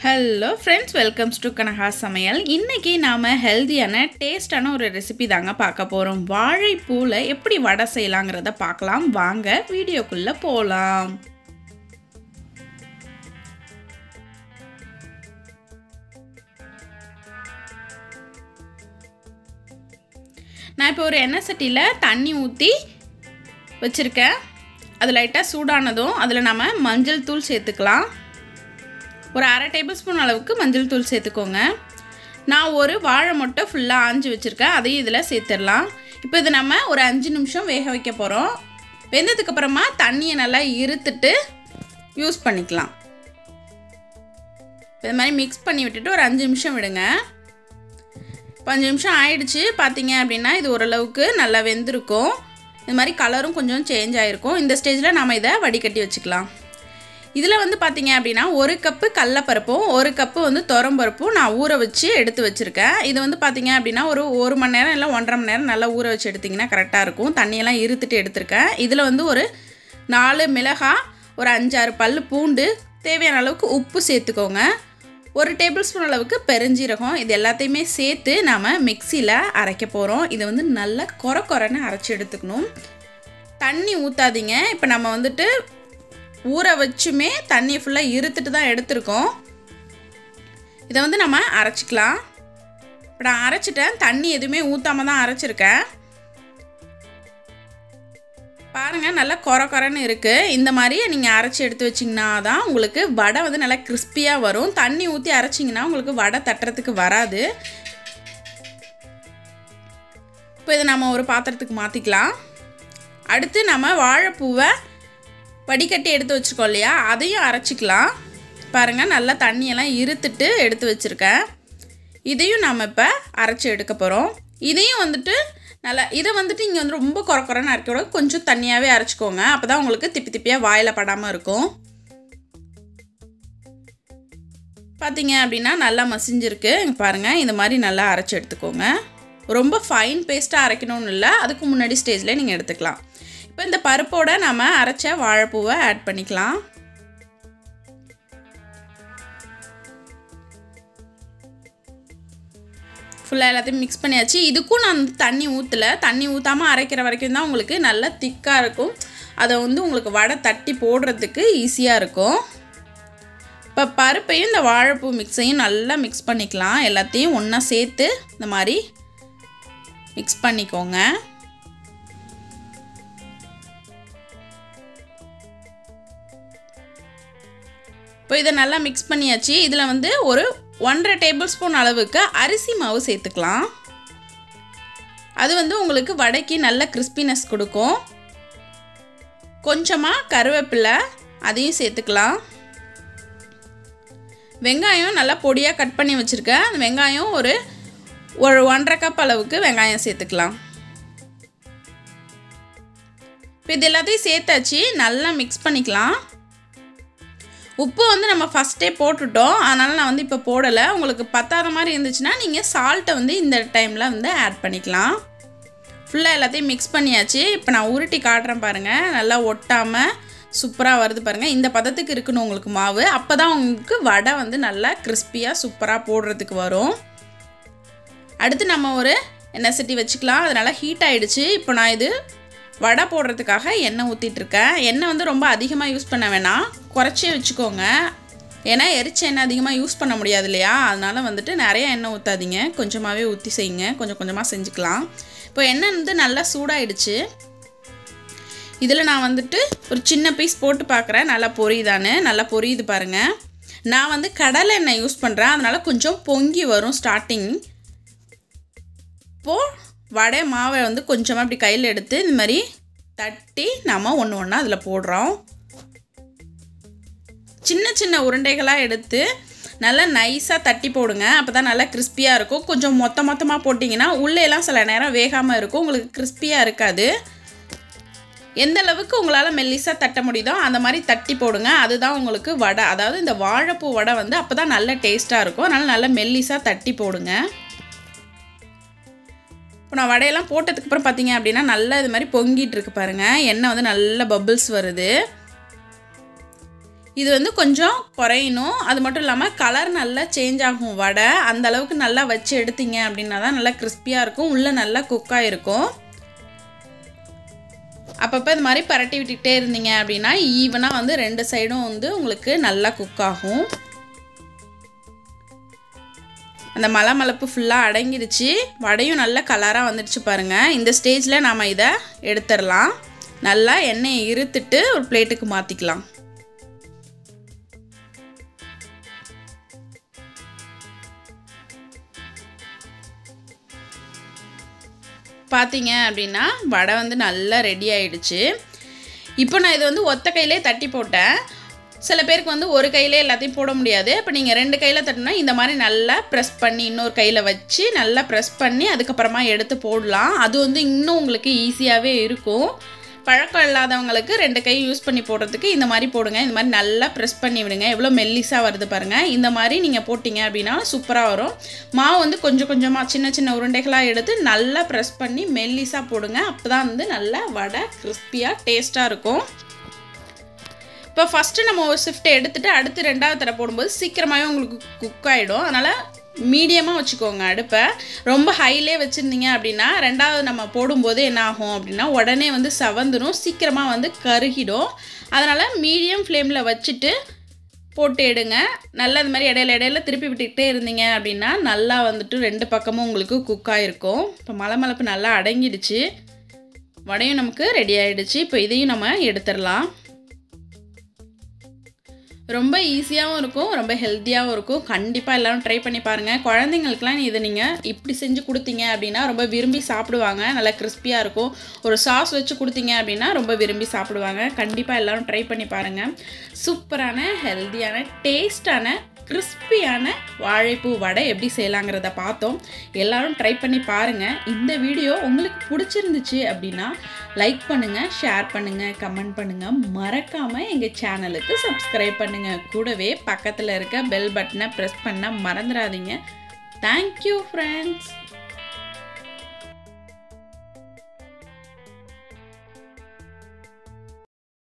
Hello friends, welcome to Kanaga Samayal. இன்னைக்கு நாம ஹெல்தியான டேஸ்டான ஒரு ரெசிபி தாங்க பார்க்க போறோம். வாழைப்பூல எப்படி வடை செய்யலாம்ங்கறத பார்க்கலாம். வாங்க வீடியோக்குள்ள போலாம். நான் இப்போ ஒரு எண்ணெய் சட்டியில தண்ணி ஊத்தி வச்சிருக்கேன். அது லைட்டா சூடானதும் அதுல நாம மஞ்சள் தூள் சேர்த்துக்கலாம். ஒரு 1/2 டேபிள்ஸ்பூன் அளவுக்கு மஞ்சள் தூள் சேர்த்துக்கோங்க. நான் ஒரு வாழை மொட்டை ஃபுல்லா ஆஞ்சி வச்சிருக்கேன். அதையும் இதல சேர்த்துறலாம். இப்போ இது நம்ம ஒரு 5 நிமிஷம் வேக வைக்க போறோம். வெந்ததுக்கு அப்புறமா தண்ணியை நல்லா இருத்துட்டு யூஸ் பண்ணிக்கலாம். இந்த மாதிரி mix பண்ணி விட்டுட்டு ஒரு 5 நிமிஷம் விடுங்க. 5 நிமிஷம் ஆயிடுச்சு. பாத்தீங்க அப்படினா இது ஓரளவுக்கு நல்லா வெந்திருக்கும். இந்த மாதிரி கலரும் கொஞ்சம் சேஞ்ச் ஆயிருக்கும். இந்த ஸ்டேஜ்ல நாம இத வடிகட்டி வச்சுக்கலாம். இதில வந்து பாத்தீங்க அப்படினா 1 கப் கடலைப்பருப்பும் 1 கப் வந்து துவரம்பருப்பும் நான் ஊற வச்சு எடுத்து வச்சிருக்கேன். இது வந்து பாத்தீங்க அப்படினா ஒரு 1 மணி நேரம் இல்ல 1.5 மணி நேரம் நல்லா ஊற வச்சு எடுத்தீங்கன்னா கரெக்ட்டா இருக்கும். தண்ணி எல்லாம் இருத்திட்டு எடுத்துர்க்கேன். இதில வந்து ஒரு 4 மிளகாய், ஒரு 5-6 பல்லு பூண்டு, தேவையான அளவுக்கு உப்பு சேர்த்துக்கோங்க. 1 டேபிள்ஸ்பூன் அளவுக்கு பெருஞ்சீரகம் இது எல்லாத்தையுமே சேர்த்து நாம மிக்ஸில அரைக்க போறோம். இது வந்து நல்லா கொரகொரன்னு அரைச்சு எடுத்துக்கணும். தண்ணி ஊத்தாதீங்க. இப்போ நம்ம வந்துட்டு ஊற வச்சுமே தண்ணி ஃபுல்லா இருத்திட்டு தான் எடுத்துர்க்கோம். இத வந்து நம்ம அரைச்சுக்கலாம். இப்போ நான் அரைச்சிட்டேன். தண்ணி எதுமே ஊத்தாம தான் அரைச்சிருக்கேன். பாருங்க நல்லா கொரகொரன்னு இருக்கு. இந்த மாதிரி நீங்க அரைச்சு எடுத்து வச்சீங்கனா தான் உங்களுக்கு வடை வந்து நல்லா கிறிஸ்பியா வரும். தண்ணி ஊத்தி அரைச்சீங்கனா உங்களுக்கு வடை தட்டறதுக்கு வராது. இப்போ இத நாம ஒரு பாத்திரத்துக்கு மாத்திக்கலாம். அடுத்து நாம வாழைப்பூவை வடிகட்டி எடுத்து வச்சிருக்கோம் இல்லையா அதையும் அரைச்சுக்கலாம். பாருங்க நல்லா தண்ணி எல்லாம் இருத்திட்டு எடுத்து வச்சிருக்கேன். இதையும் நாம இப்ப அரைச்சு எடுக்க போறோம். இதையும் வந்துட்டு நல்லா இத வந்துட்டு இங்க வந்து ரொம்ப கொரகொரன்னு அரைக்கக்கூட கொஞ்சம் தண்ணியாவே அரைச்சுக்கோங்க. அப்பதான் உங்களுக்கு திப்பி திப்பியா வாயில படாம இருக்கும். பாத்தீங்க அப்படினா நல்லா மசிஞ்சிருக்கு. இங்க பாருங்க இந்த மாதிரி நல்லா அரைச்சு எடுத்துக்கோங்க. ரொம்ப ஃபைன் பேஸ்டா அரைக்கணும்னு இல்ல. அதுக்கு முன்னாடி ஸ்டேஜ்ல நீங்க எடுத்துக்கலாம். இப்போ இந்த பருப்போட நாம அரைச்ச வாழைப்பூவை ஆட் பண்ணிக்கலாம். ஃபுல்லா எல்லாத்தையும் mix பண்ணியாச்சு. இதுக்கும் நான் தண்ணி ஊத்தல. தண்ணி ஊத்தாம அரைக்கிற வரைக்கும் தான் உங்களுக்கு நல்ல திக்கா இருக்கும். அத வந்து உங்களுக்கு வடை தட்டி போடுறதுக்கு ஈஸியா இருக்கும். இப்ப பருப்பையும் இந்த வாழைப்பூ மிக்ஸையும் நல்லா mix பண்ணிக்கலாம். எல்லாத்தையும் ஒண்ணா சேர்த்து இந்த மாதிரி mix பண்ணிக்கோங்க. இப்போ இத நல்லா mix பண்ணியாச்சு. இதுல வந்து ஒரு 1.5 டேபிள்ஸ்பூன் அளவுக்கு அரிசி மாவு சேர்த்துக்கலாம். அது வந்து உங்களுக்கு வடைக்கு நல்ல கிறிஸ்பினஸ் கொடுக்கும். கொஞ்சமா கறிவேப்பிலை அதையும் சேர்த்துக்கலாம். வெங்காயம் நல்லா பொடியா கட் பண்ணி வச்சிருக்கேன். அந்த வெங்காயம் ஒரு 1.5 கப் அளவுக்கு வெங்காயம் சேர்த்துக்கலாம். இப்போ இது எல்லாத்தையும் சேர்த்தாச்சு. நல்லா mix பண்ணிக்கலாம். உப்பு வந்து நம்ம ஃபர்ஸ்டே போட்டுட்டோம். அதனால நான் வந்து இப்ப போடல. உங்களுக்கு பத்தாத மாதிரி இருந்துச்சுனா நீங்க சால்ட் வந்து இந்த டைம்ல வந்து ஆட் பண்ணிக்கலாம். ஃபுல்லா எல்லாத்தையும் mix பண்ணியாச்சு. இப்போ நான் உருட்டி காட்றேன் பாருங்க. நல்லா ஒட்டாம சூப்பரா வருது பாருங்க. இந்த பதத்துக்கு இருக்கணும் உங்களுக்கு மாவு. அப்பதான் உங்களுக்கு வடை வந்து நல்லா கிறிஸ்பியா சூப்பரா போடுறதுக்கு வரும். அடுத்து நம்ம ஒரு எண்ணெய் சட்டி வச்சுக்கலாம். அது நல்லா ஹீட் ஆயிடுச்சு. இப்போ நான் இது வடை போடுறதுக்காக எண்ணெய் ஊத்திட்டு இருக்கேன். எண்ணெய் வந்து ரொம்ப அதிகமா யூஸ் பண்ண வேணாம். குறைச்சே வச்சுக்கோங்க. ஏனா எரிச்ச எண்ணெய் அதிகமா யூஸ் பண்ண முடியாது இல்லையா? அதனால வந்துட்டு நிறைய எண்ணெய் ஊத்தாதீங்க. கொஞ்சமாவே ஊத்தி செய்யுங்க. கொஞ்சம் கொஞ்சமா செஞ்சுக்கலாம். இப்போ எண்ணெய் வந்து நல்லா சூடாயிடுச்சு. இதில நான் வந்துட்டு ஒரு சின்ன பீஸ் போட்டு பார்க்கறேன். நல்லா பொரியுதானே? நல்லா பொரியுது பாருங்க. நான் வந்து கடலை எண்ணெய் யூஸ் பண்றேன். அதனால கொஞ்சம் பொங்கி வரும் ஸ்டார்டிங். இப்போ வடை மாவை வந்து கொஞ்சமா இப்படி கையில எடுத்து இந்த மாதிரி தட்டி நாம ஒண்ணு ஒண்ணா அதுல போடுறோம். சின்ன சின்ன உருண்டைகளா எடுத்து நல்லா நைஸா தட்டி போடுங்க. அப்பதான் நல்லா கிறிஸ்பியா இருக்கும். கொஞ்சம் மொத்தமா போடிங்கனா உள்ள எல்லாம் சில நேரம் வேகாம இருக்கும். உங்களுக்கு கிறிஸ்பியா இருக்காது. எந்த அளவுக்கு உங்களால மெல்லிசா தட்ட முடியுதோ அந்த மாதிரி தட்டி போடுங்க. அதுதான் உங்களுக்கு வடை. அதாவது இந்த வாழைப்பூ வடை வந்து அப்பதான் நல்ல டேஸ்டா இருக்கும். அதனால நல்லா மெல்லிசா தட்டி போடுங்க. இப்போ நான் வடையெல்லாம் போட்டதுக்கு அப்புறம் பாத்தீங்க அப்படினா நல்லா இது மாதிரி பொங்கிட்டு இருக்கு பாருங்க. எண்ணெய் வந்து நல்ல பபிள்ஸ் வருது. இது வந்து கொஞ்சம் குறையணும். அது மட்டும் இல்லாமல் கலர் நல்லா சேஞ்ச் ஆகும் வடை. அந்த அளவுக்கு நல்லா வச்சு எடுத்தீங்க அப்படின்னா தான் நல்லா கிறிஸ்பியாக இருக்கும், உள்ளே நல்லா குக்காக இருக்கும். அப்பப்போ இது மாதிரி பரட்டி விட்டுக்கிட்டே இருந்தீங்க அப்படின்னா ஈவனாக வந்து 2 சைடும் வந்து உங்களுக்கு நல்லா குக் ஆகும். அந்த மலமலப்பு ஃபுல்லாக அடங்கிடுச்சு. வடையும் நல்ல கலராக வந்துடுச்சு பாருங்கள். இந்த ஸ்டேஜில் நாம் இதை எடுத்துடலாம். நல்லா எண்ணெயை இருத்துட்டு ஒரு பிளேட்டுக்கு மாற்றிக்கலாம். பார்த்தீங்க அப்படின்னா வடை வந்து நல்லா ரெடி ஆகிடுச்சு. இப்போ நான் இது வந்து ஒத்த கையிலே தட்டி போட்டேன். சில பேருக்கு வந்து ஒரு கையிலே எல்லாத்தையும் போட முடியாது. இப்போ நீங்கள் 2 கையில் தட்டினா இந்த மாதிரி நல்லா ப்ரெஸ் பண்ணி இன்னொரு கையில் வச்சு நல்லா ப்ரெஸ் பண்ணி அதுக்கப்புறமா எடுத்து போடலாம். அது வந்து இன்னும் உங்களுக்கு ஈஸியாகவே இருக்கும். பழக்கம் இல்லாதவங்களுக்கு 2 கை யூஸ் பண்ணி போடுறதுக்கு இந்த மாதிரி போடுங்க. இந்த மாதிரி நல்லா ப்ரெஸ் பண்ணி விடுங்க. எவ்வளோ மெல்லிஸாக வருது பாருங்கள். இந்த மாதிரி நீங்கள் போட்டிங்க அப்படின்னா சூப்பராக வரும். மாவு வந்து கொஞ்சம் கொஞ்சமாக சின்ன சின்ன உருண்டைகளாக எடுத்து நல்லா ப்ரெஸ் பண்ணி மெல்லிஸாக போடுங்க. அப்போ தான் வந்து நல்லா வடை கிறிஸ்பியாக டேஸ்ட்டாக இருக்கும். இப்போ ஃபஸ்ட்டு நம்ம ஒரு ஷிஃப்ட்டை எடுத்துகிட்டு அடுத்து 2வது தடவை போடும்போது சீக்கிரமாகவே உங்களுக்கு குக் ஆகிடும். அதனால் மீடியமாக வச்சுக்கோங்க அடுப்பை. ரொம்ப ஹைலே வச்சுருந்தீங்க அப்படின்னா 2வது நம்ம போடும்போது என்ன ஆகும் அப்படின்னா உடனே வந்து செவந்துடும், சீக்கிரமாக வந்து கருகிடும். அதனால் மீடியம் ஃப்ளேமில் வச்சுட்டு போட்டு எடுங்க. நல்லா இந்த மாதிரி இடையில திருப்பி விட்டுக்கிட்டே இருந்தீங்க அப்படின்னா நல்லா வந்துட்டு 2 பக்கமும் உங்களுக்கு குக் ஆகிருக்கும். இப்போ மலமலப்பு நல்லா அடங்கிடுச்சு. வடையும் நமக்கு ரெடி ஆகிடுச்சு. இப்போ இதையும் நம்ம எடுத்துடலாம். ரொம்ப ஈஸியாகவும் இருக்கும், ரொம்ப ஹெல்த்தியாகவும் இருக்கும். கண்டிப்பாக எல்லோரும் ட்ரை பண்ணி பாருங்கள். குழந்தைங்களுக்குலாம் இதை நீங்கள் இப்படி செஞ்சு கொடுத்தீங்க அப்படின்னா ரொம்ப விரும்பி சாப்பிடுவாங்க. நல்லா கிறிஸ்பியாக இருக்கும். ஒரு சாஸ் வச்சு கொடுத்தீங்க அப்படின்னா ரொம்ப விரும்பி சாப்பிடுவாங்க. கண்டிப்பாக எல்லோரும் ட்ரை பண்ணி பாருங்கள். சூப்பரான ஹெல்த்தியான டேஸ்டான கிறிஸ்பியான வாழைப்பூ வடை எப்படி செய்யலாங்கிறத பார்த்தோம். எல்லோரும் ட்ரை பண்ணி பாருங்கள். இந்த வீடியோ உங்களுக்கு பிடிச்சிருந்துச்சு அப்படின்னா லைக் பண்ணுங்கள், ஷேர் பண்ணுங்கள், கமெண்ட் பண்ணுங்கள். மறக்காமல் எங்கள் சேனலுக்கு சப்ஸ்கிரைப் பண்ணுங்கள். கூடவே பக்கத்தில் இருக்க பெல் பட்டனை ப்ரெஸ் பண்ண மறந்துடாதீங்க. Thank you friends.